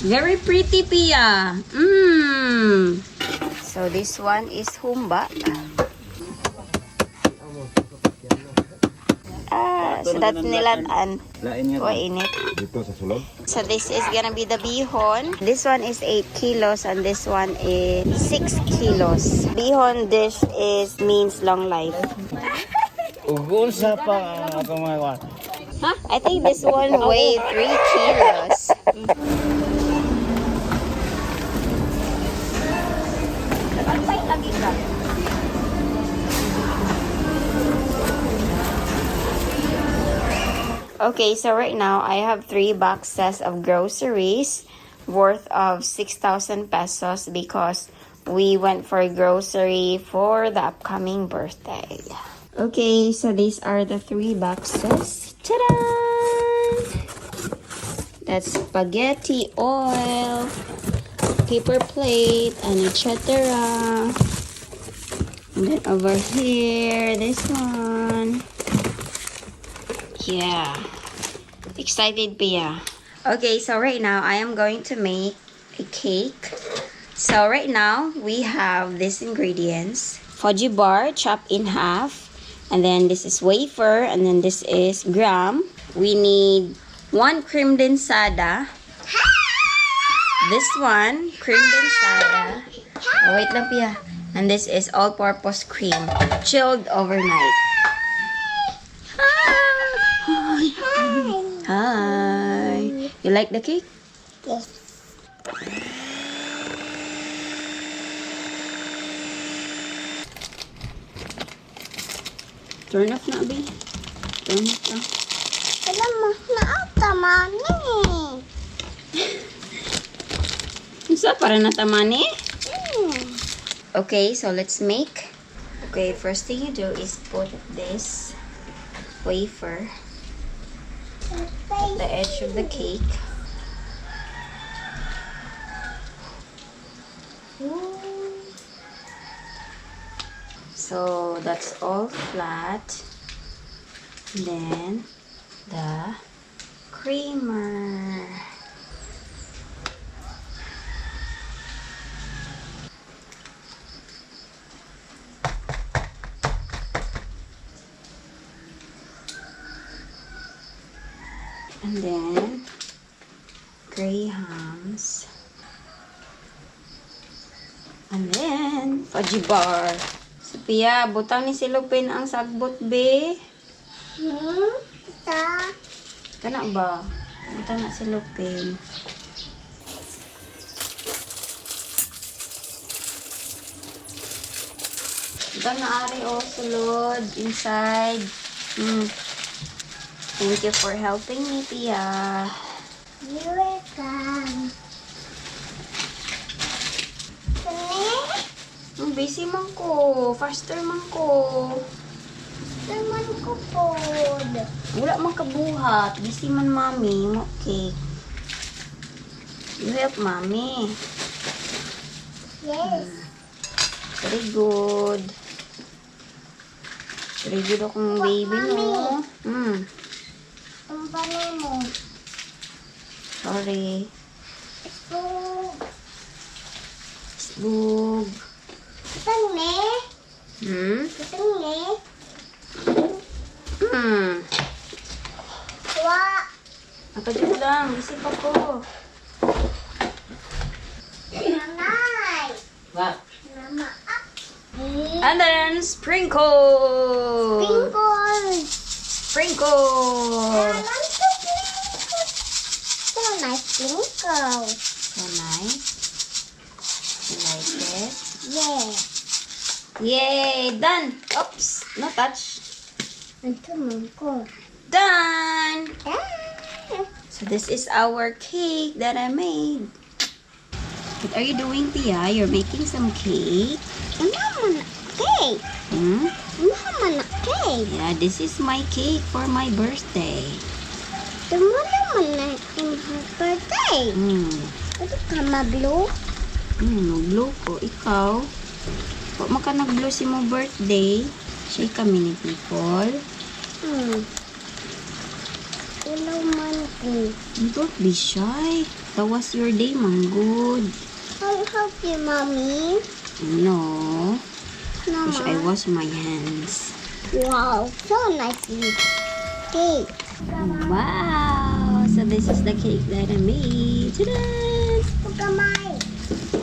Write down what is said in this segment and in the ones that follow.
Very pretty, Pia. Mmm. So this one is humba. So that's nilataan. Init. So this is gonna be the bihon. This one is 8 kilos and this one is 6 kilos. Bihon dish means long life. Ugunsa pa ako mga. Huh? I think this one weighs 3 kilos. Lagi ka. Okay, so right now I have 3 boxes of groceries worth of 6,000 pesos because we went for grocery for the upcoming birthday. Okay, so these are the 3 boxes. Ta-da! That's spaghetti, oil, paper plate, and etc. And then over here, this one. Yeah. Excited, Pia. Okay, so right now I am going to make a cake. So right now we have these ingredients. Fudgy bar chopped in half. And then this is wafer. And then this is gram. We need 1 cream densada. This one, cream densada. Oh, wait lang, Pia. And this is all-purpose cream. Chilled overnight. Hi. You like the cake? Yes. Turn off na, Abi. Turn off na. Alam mo, naataman Isa para natamani? eh. Okay, so let's make. Okay, first thing you do is put this wafer at the edge of the cake. So that's all flat. And then the creamer. And then grahams. And then fudgy bar. Sophia, butang ni silupin ang sagbot, be. Ito. Kana ba? Butang na silupin. Butang na ari sulod inside. Thank you for helping me, Pia. You're welcome. Busy man ko. Faster man ko. Naman ko po. Wala man kabuhat. Busy man, mami. Okay. You help, mami. Yes. Very good. Very good akong baby, no? Ang panay mo. Sorry. Isbog. Sbug. Itang ne. Itang ne. Wa. Nakadyo lang. Busy pa ko. Nanay. What? Mama. And then sprinkle. Pinkol. Sprinkle. Naman to pinkol. So nice pinkol. So nice. You like it? Yeah. Yay! Done! Oops! No touch. Ito man ko. Done! Ah. So this is our cake that I made. What are you doing, Pia? You're making some cake? Naman na cake. Naman na cake. Yeah, this is my cake for my birthday. Ito mo naman na yung birthday. Pwede ka mag-blow? Nag-blow ko. Ikaw? Huwag maka nag-blow si mo birthday. Siya kami ni people. Ilaw man ko. Don't be shy. How was your day, Manggod? I'll help you, Mommy. No. No, Wish I Mom. wash my hands. Wow, so nicely cake. Wow! So this is the cake that I made. Ta-da! Look at mine.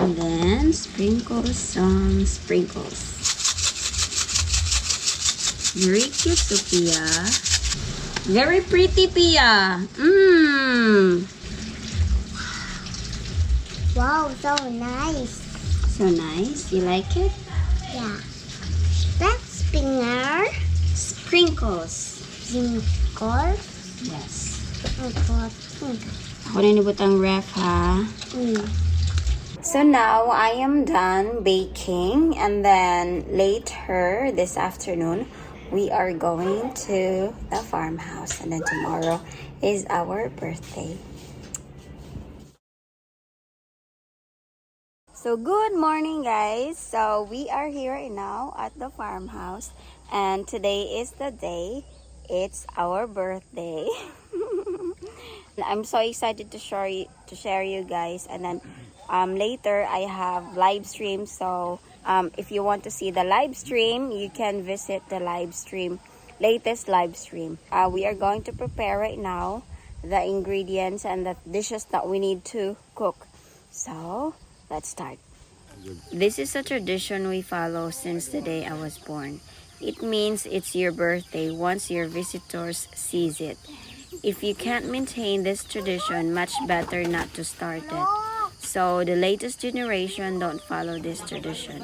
And then sprinkle some sprinkles. Very cute, Sophia. Very pretty, Pia. Mmm. Wow, so nice. So nice. You like it? Yeah. That's spinner. Sprinkles. Sprinkles. Yes. Okay. Ako na nibot ang ref, ha? So now I am done baking, and then later this afternoon we are going to the farmhouse, and then tomorrow is our birthday. So good morning, guys. So we are here now at the farmhouse, and today is the day. It's our birthday. I'm so excited to share you guys, and then later I have live stream. So if you want to see the live stream, you can visit the latest live stream. We are going to prepare right now the ingredients and the dishes that we need to cook. So let's start. This is a tradition we follow since the day I was born. It means it's your birthday once your visitors sees it. If you can't maintain this tradition, much better not to start it. So the latest generation don't follow this tradition.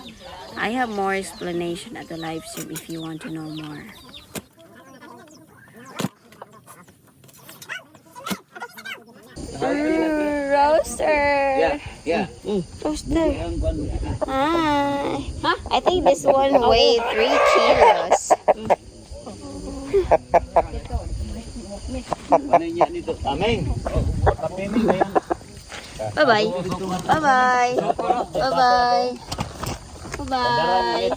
I have more explanation at the live stream if you want to know more. Roaster. Yeah. Roaster. Hi. I think this one weighed 3 kilos. Bye-bye. Bye-bye. Bye-bye. Bye-bye.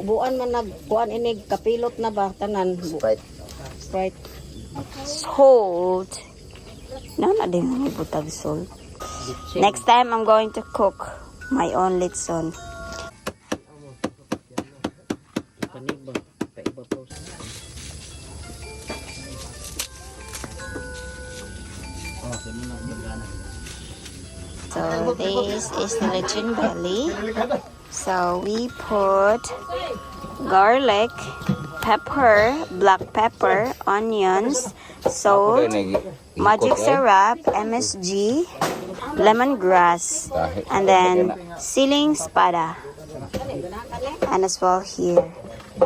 Buan man nagkuan inig kapilot na ba tanan? Sprite. Salt. No, na din may butag salt. Next time, I'm going to cook my own litson. So this is the lechon belly. So we put garlic, pepper, black pepper, onions, salt, magic syrup, MSG, lemongrass, and then siling spada, and as well here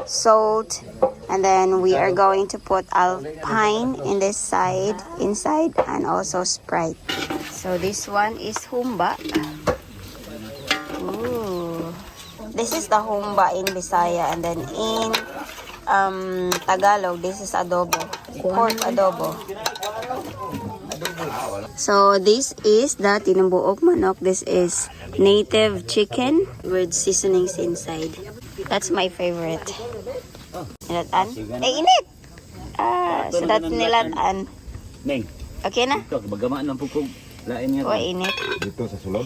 salt, and then we are going to put alpine in this side inside, and also Sprite. So this one is humba. Ooh. This is the humba in Bisaya, and then in Tagalog, this is adobo, pork adobo. So this is the tinumbuok manok. This is native chicken with seasonings inside. That's my favorite. Nilatan? Init! So that's nilatan. Neng, Okay na? ito, bagama ng pupog. Lain nga. O, init. Dito sa sulod.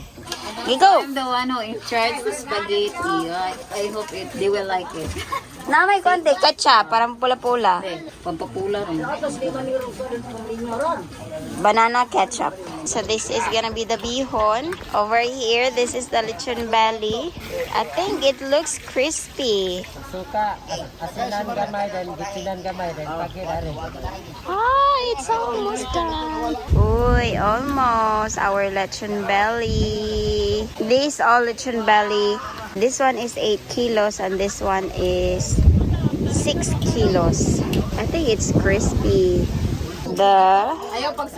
Gigo! I'm the one who in charge of spaghetti. I hope they will like it. Na may konti, ketchup, parang pula-pula. Pampapula rin. Banana ketchup. So this is gonna be the bihon. Over here, this is the lechon belly. I think it looks crispy. Suka, asinan gamay dan gitinan gamay dan pagkilari. Ah, it's almost done. Uy, almost. Our lechon belly. This all lechon belly. This one is 8 kilos and this one is 6 kilos. I think it's crispy. The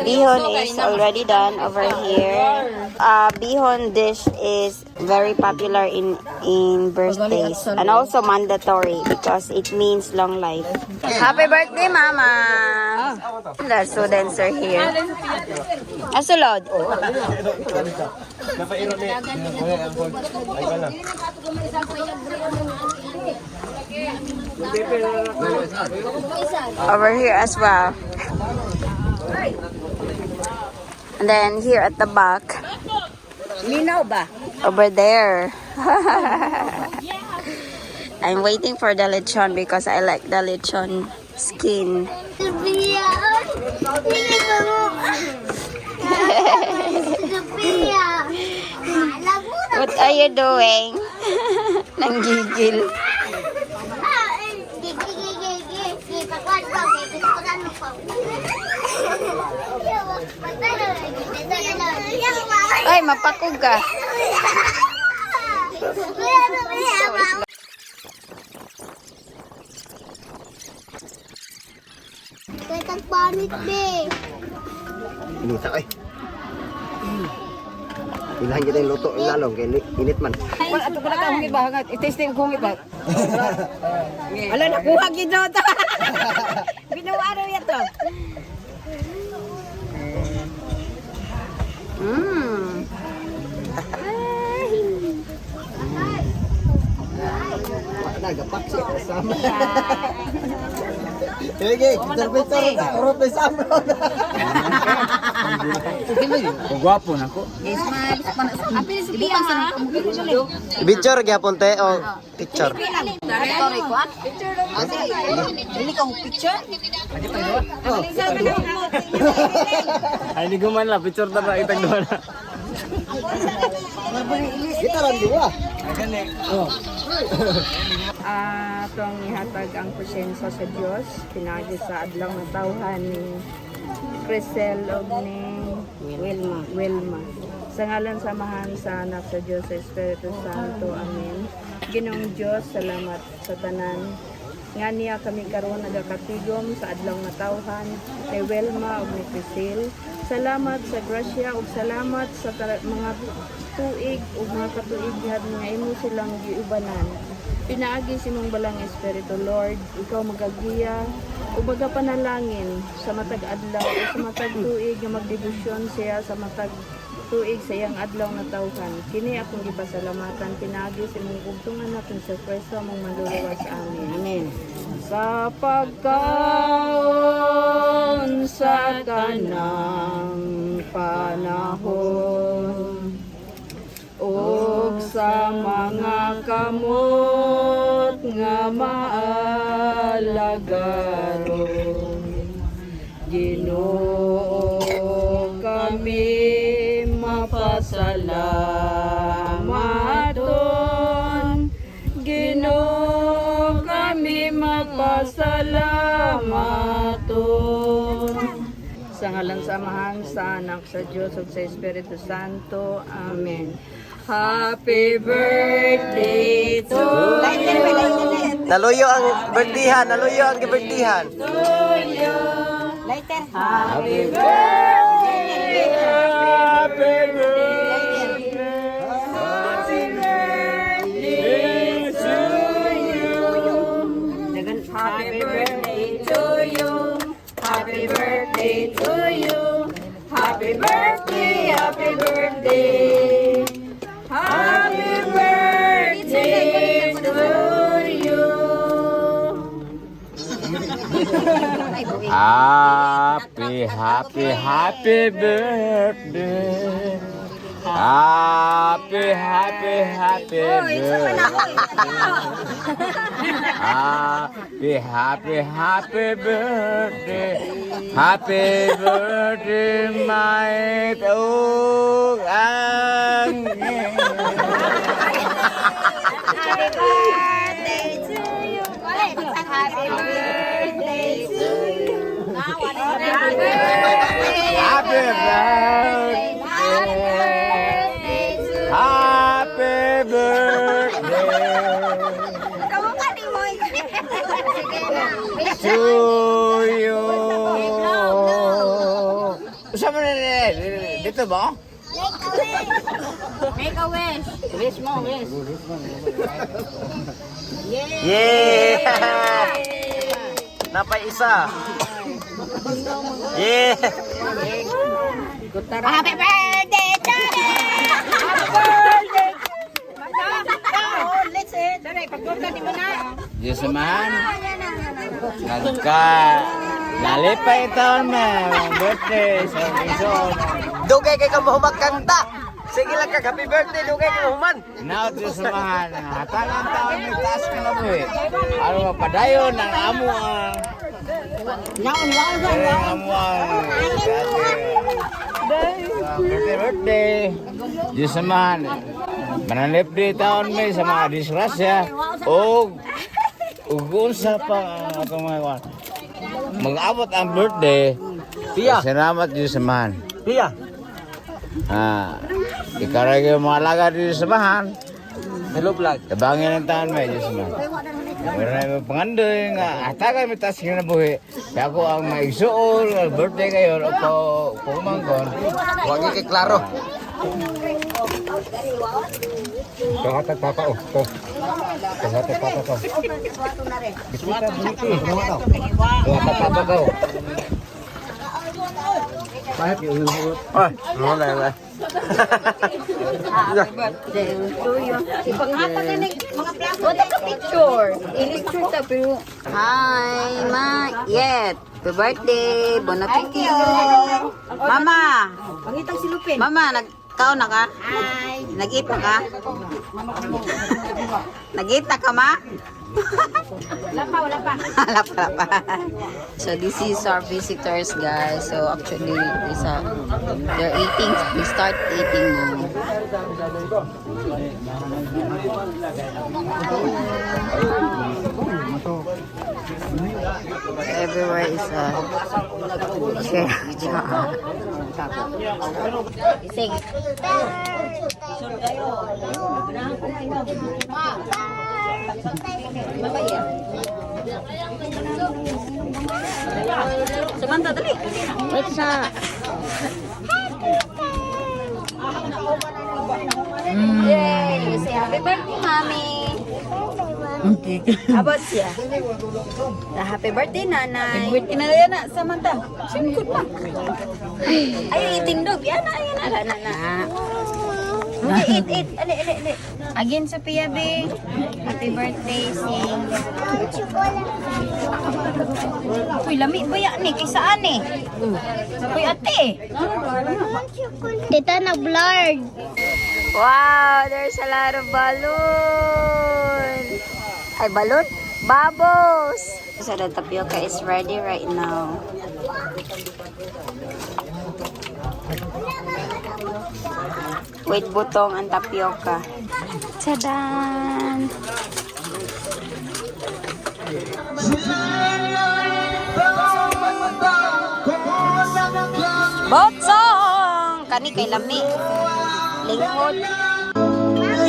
bihon is already done over here. Bihon dish is very popular in birthdays and also mandatory because it means long life. Happy birthday, Mama! The students are here. Asulod. Over here as well. And then here at the back, Minaw ba? over there. I'm waiting for the lechon because I like the lechon skin. Sophia. Sophia. Alam mo na. What are you doing? Nanggigil. Ay, mapakog ka. Kaya tagpanit, be. Inita ay. Ilahan kita yung luto ng lalong, kaya init man. Wala ato ko na ka hungit ba? I-testing ko hungit ba? Ala, nakuha gid daw ta. Binawa raw yato. Nagapak siya kasama. Sige, kitar-pitar na. Urot na sama. Gwapo na ko. Picture gyapon te o picture. Ay, di ko man la. Picture na ba? Itag doon na. Gitaran dua. Atong ihatag ang presensya sa Dios pinagi sa adlaw nga tawhan ni Crisel og ni Wilma. Sa ngalan samahan sa anak sa Dios sa Espiritu Santo. Amen. Ginoong Dios, salamat sa tanan nga niya kami karon nagakatigom sa adlaw nga tawhan ni Wilma ug ni Crisel. Salamat sa grasya ug salamat sa mga tuig ug mga katuigan nga imo silang giubanan. Pinaagi si mong balang Espiritu, Lord, ikaw magagiya ug magapanalangin sa matag adlaw o sa matag tuig nga magdebosyon siya sa matag tuig sa iyang adlaw nga tawhan. Kini akong gipasalamatan pinaagi si mong bugtong anak ni sa Kristo mong manluluwas. Amen. Amen. Sa pagkaon sa kanang panahon ug sa mga kamot nga maalagaron, Ginoo kami mapasalamaton, Ginoo kami mapasalamaton. Sa ngalan samahan sa anak sa Diyos ug sa Espiritu Santo. Amen. Happy birthday to Naluyo ang birthday-han, naluyo ang birthday-han. you. Later. Happy birthday. Happy birthday. Happy birthday to you. Happy birthday to you. Happy birthday to you. Happy birthday, happy birthday. Happy birthday to you. Happy birthday. Happy birthday. Happy birthday. Happy birthday, my old Happy birthday. Happy birthday to you. Saan mo na dito ba? Make a wish. Wish mo, wish. Yeah! Napay isa. Yeah! Happy birthday to you. Let's say, dali, pagpunta di mo na. Diyos naman. Nalipay taon na. Birthday sa Luzon. Dugay kay ka mo magkanta. Sige lang kag happy birthday, dugay ka human. Naot yung samahan. Hatalang taon may taas ka na buhi. Ano mapadayon ang amo ang... Amo ang... Birthday. Yung samahan. Mananip di taon may sa mga disgrasya. O... Ugunsa pa ang atong mga kwan. Mag-abot ang birthday. Tiya. Salamat yung samahan. Tiya. Ikaw yung mga alaga dito sa samahan. Hello vlog. Tabangin ang taon may dito sa samahan. Meron na yung pangandoy nga. Hatagan may taas ka na buhi. Kaya ako ang maigsuol. Birthday kayo. O pumangkon. Huwag kay klaro. Kahatag papa o. Kahatag papa ko. Bisita, buniti. Kahatag papa ko. Ay, wala na. Ipanghatag na mga plato. Wala ka picture. I-lecture ta pero Hi, Ma. Yet. Happy birthday. Bon appetit. Mama. pangitang silupin. Mama, nagkaon na ka? Hi. Nag-eat na ka? Nag-eat na ka, Ma? Wala pa. Wala pa. So this is our visitors, guys. So actually, they're eating. We start eating now. Everywhere is chair. Sing. Samantha, dali. Wait sa... Yay! Say happy birthday, Mommy. Abot siya. Happy birthday, Nanay. Wait, inalaya na, Samantha. Singkot pa. Ay, itindog. Yan na. Eat. Ali. Again, Sophia, be. Happy birthday, sing. Uy, lami ba yan eh? Kay saan eh? Uy, ate. Tita, na-blurred. Wow, there's a lot of balloon. Ay, balloon? Bubbles! So the tapioca is ready right now. Wait, butong ang tapioca. Tadan! Botong! Kani kay lami. Lingkod.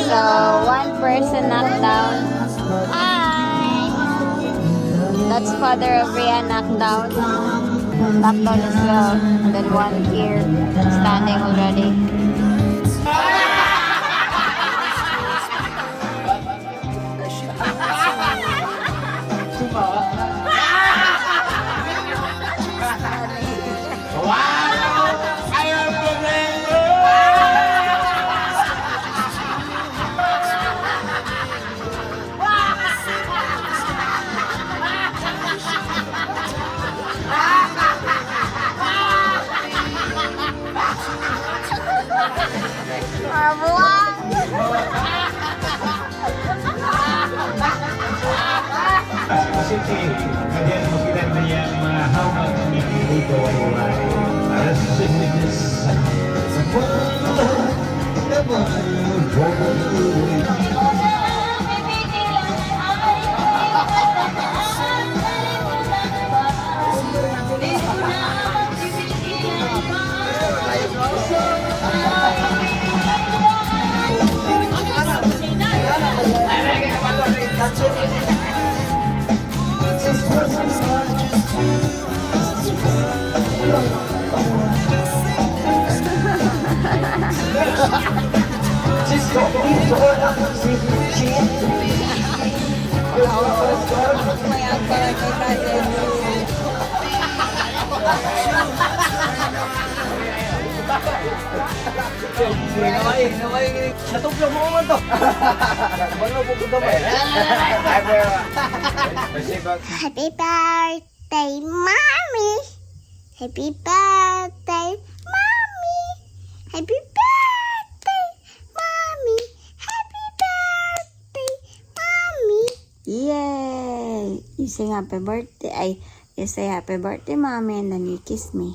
So, one person knocked down. Hi! That's father of Rhea knocked down. Knocked down as well. And then one here, standing already. City, kemudian mungkin dia mahal itu ada sejenis Happy birthday, Mommy. Happy birthday, Mommy. Happy birthday, mommy. Happy birthday, mommy. Yay! You sing happy birthday. You say happy birthday, mommy, and then you kiss me.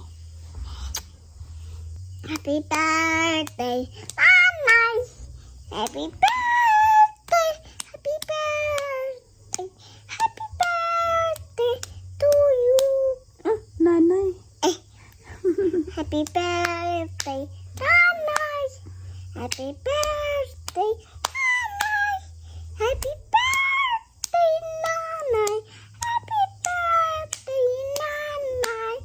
Happy birthday, Nanay. Happy birthday. Happy birthday. Happy birthday to you. Nanay. Happy birthday, Nanay. Happy birthday, Nanay. Happy birthday, Nanay. Happy birthday, Nanay.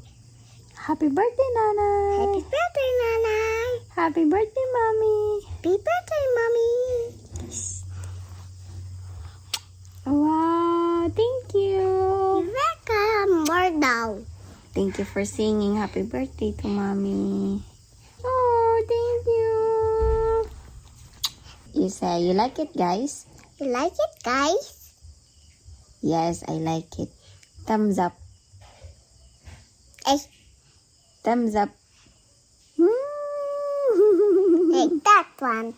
Happy birthday, Nanay. Happy birthday, Nanay. Happy birthday, mommy. Happy birthday, mommy. Wow, thank you. You're welcome. More now. Thank you for singing happy birthday to mommy. Oh, thank you. You say you like it, guys? You like it, guys? Yes, I like it. Thumbs up. Hey, Thumbs up. like that one.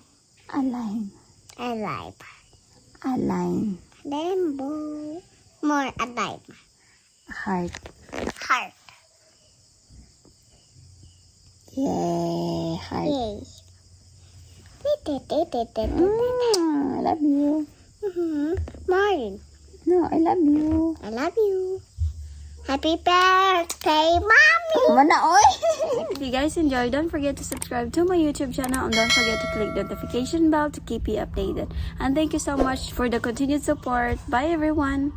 Align. I like. Align. Rainbow. More alive. Heart. Heart. Yay, heart. Yay. I love you. More. No, I love you. I love you. Happy birthday, mommy. Mana, oy! If you guys enjoyed, don't forget to subscribe to my YouTube channel and don't forget to click the notification bell to keep you updated. And thank you so much for the continued support. Bye, everyone.